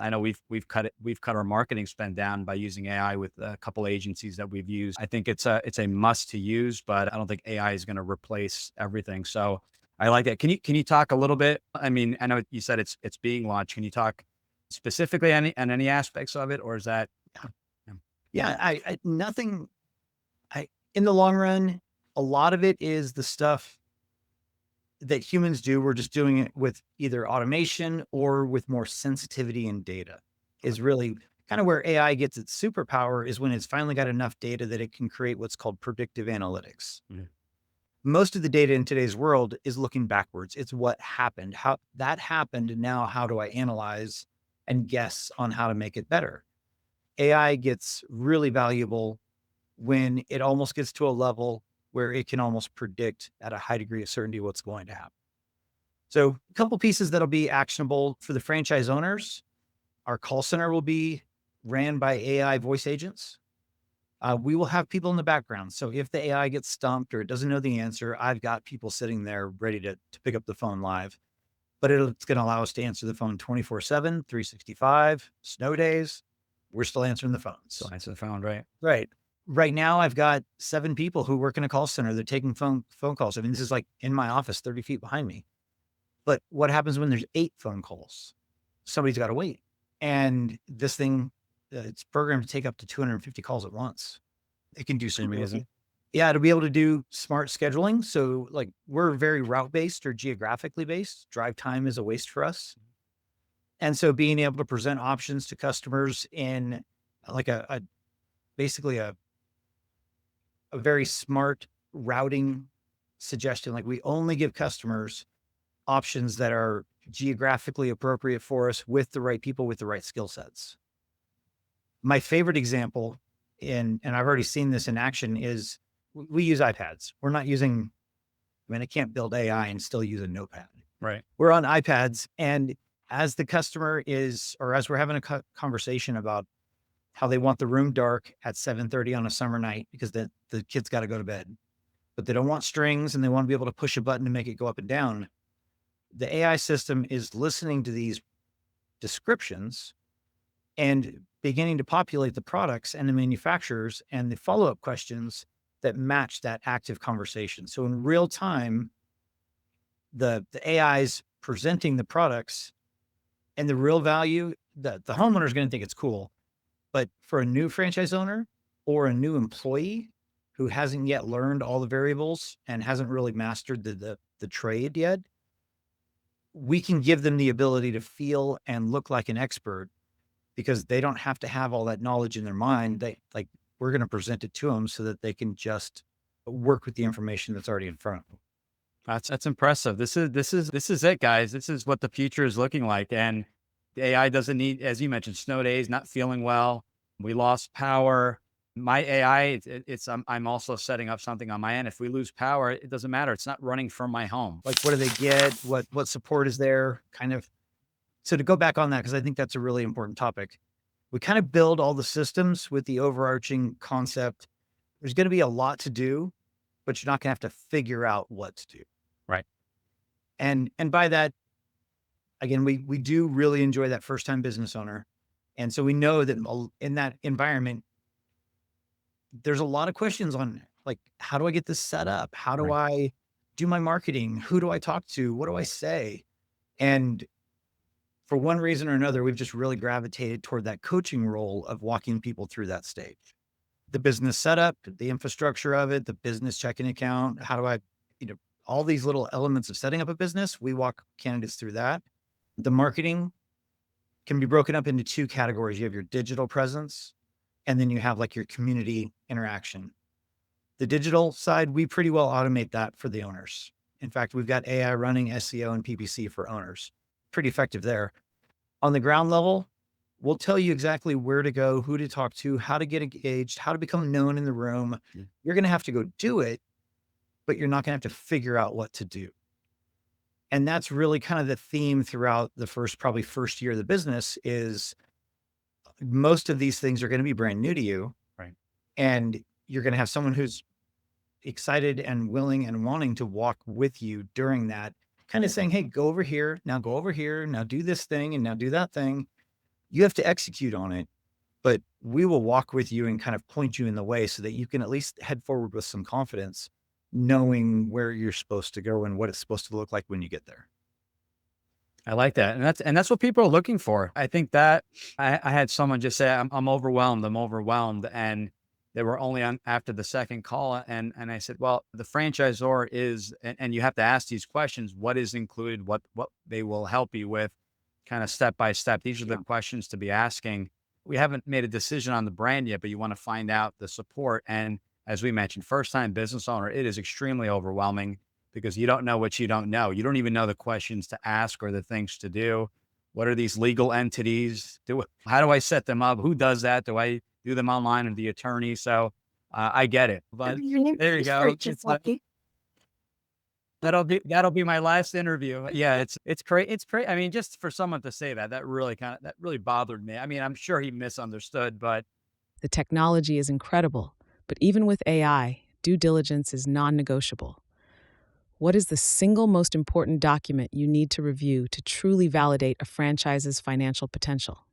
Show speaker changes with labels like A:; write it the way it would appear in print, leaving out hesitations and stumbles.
A: I know we've cut our marketing spend down by using AI with a couple agencies that we've used. I think it's a must to use, but I don't think AI is going to replace everything. So I like that. Can you talk a little bit? I mean, I know you said it's being launched. Can you talk specifically any aspects of it, or is that? Yeah.
B: Yeah, nothing. I In the long run, a lot of it is the stuff that humans do. We're just doing it with either automation or with more sensitivity and data. Is really kind of where AI gets its superpower, is when it's finally got enough data that it can create what's called predictive analytics.
A: Mhm.
B: Most of the data in today's world is looking backwards. It's what happened, how that happened, and now how do I analyze and guess on how to make it better? AI gets really valuable when it almost gets to a level where it can almost predict at a high degree of certainty what's going to happen. So, a couple pieces that'll be actionable for the franchise owners. Our call center will be ran by AI voice agents. We will have people in the background. So if the AI gets stumped or it doesn't know the answer, I've got people sitting there ready to pick up the phone live. But it's going to allow us to answer the phone 24/7, 365, snow days. We're still answering the
A: So
B: phones.
A: answer the phone, right?
B: Right. Right now, I've got 7 people who work in a call center. They're taking phone calls. I mean, this is like in my office, 30 feet behind me. But what happens when there's 8 phone calls? Somebody's got to wait. And this thing, it's programmed to take up to 250 calls at once. It can do
A: Pretty
B: some
A: amazing.
B: really, yeah, to be able to do smart scheduling. So, like, we're very route based or geographically based. Drive time is a waste for us. And so being able to present options to customers in like a basically a very smart routing suggestion, like we only give customers options that are geographically appropriate for us with the right people with the right skill sets. My favorite example, and I've already seen this in action, is we use iPads. We're not using, I mean, I can't build AI and still use a notepad.
A: Right.
B: We're on iPads. And as the customer is, or as we're having a conversation about how they want the room dark at 7:30 on a summer night because the kids got to go to bed, but they don't want strings and they want to be able to push a button to make it go up and down. The AI system is listening to these descriptions and beginning to populate the products and the manufacturers and the follow-up questions that match that active conversation. So in real time, the AI is presenting the products and the real value that the homeowner is going to think it's cool. But for a new franchise owner or a new employee who hasn't yet learned all the variables and hasn't really mastered the trade yet, we can give them the ability to feel and look like an expert because they don't have to have all that knowledge in their mind. We're going to present it to them so that they can just work with the information that's already in front of them.
A: That's impressive. This is it, guys. This is what the future is looking like. And the AI doesn't need, as you mentioned, snow days, not feeling well. We lost power. My AI, I'm also setting up something on my end. If we lose power, it doesn't matter. It's not running from my home.
B: Like, what do they get? What support is there? Kind of. So to go back on that, because I think that's a really important topic, we kind of build all the systems with the overarching concept. There's going to be a lot to do, but you're not going to have to figure out what to do.
A: Right.
B: And by that, again, we do really enjoy that first time business owner. And so we know that in that environment, there's a lot of questions on, like, how do I get this set up? How do
A: Right.
B: I do my marketing? Who do I talk to? What do I say? And for one reason or another, we've just really gravitated toward that coaching role of walking people through that stage. The business setup, the infrastructure of it, the business checking account. How do I, you know, all these little elements of setting up a business, we walk candidates through that. The marketing can be broken up into 2 categories. You have your digital presence, and then you have like your community interaction. The digital side, we pretty well automate that for the owners. In fact, we've got AI running SEO and PPC for owners. Pretty effective there. On the ground level, we'll tell you exactly where to go, who to talk to, how to get engaged, how to become known in the room.
A: Mm.
B: You're going to have to go do it, but you're not going to have to figure out what to do. And that's really kind of the theme throughout the probably first year of the business is most of these things are going to be brand new to you.
A: Right.
B: And you're going to have someone who's excited and willing and wanting to walk with you during that, kind of saying, hey, go over here, now go over here, now do this thing, and now do that thing. You have to execute on it, but we will walk with you and kind of point you in the way so that you can at least head forward with some confidence, knowing where you're supposed to go and what it's supposed to look like when you get there.
A: I like that, and that's what people are looking for. I think that I had someone just say, I'm overwhelmed, I'm overwhelmed," and they were only on after the second call, and I said, "Well, the franchisor is," and you have to ask these questions, what is included, what they will help you with, kind of step by step. These are the
B: Yeah.
A: questions to be asking. We haven't made a decision on the brand yet, but you want to find out the support. And as we mentioned, first time business owner, it is extremely overwhelming because you don't know what you don't know. You don't even know the questions to ask or the things to do. What are these legal entities? How do I set them up? Who does that? Do I do them online or the attorney? So I get it, but
C: Your name
A: there you
C: is very
A: go.
C: just lucky.
A: That'll be my last interview. Yeah, it's great. It's great. I mean, just for someone to say that, that really bothered me. I mean, I'm sure he misunderstood, but
D: The technology is incredible, but even with AI, due diligence is non negotiable. What is the single most important document you need to review to truly validate a franchise's financial potential?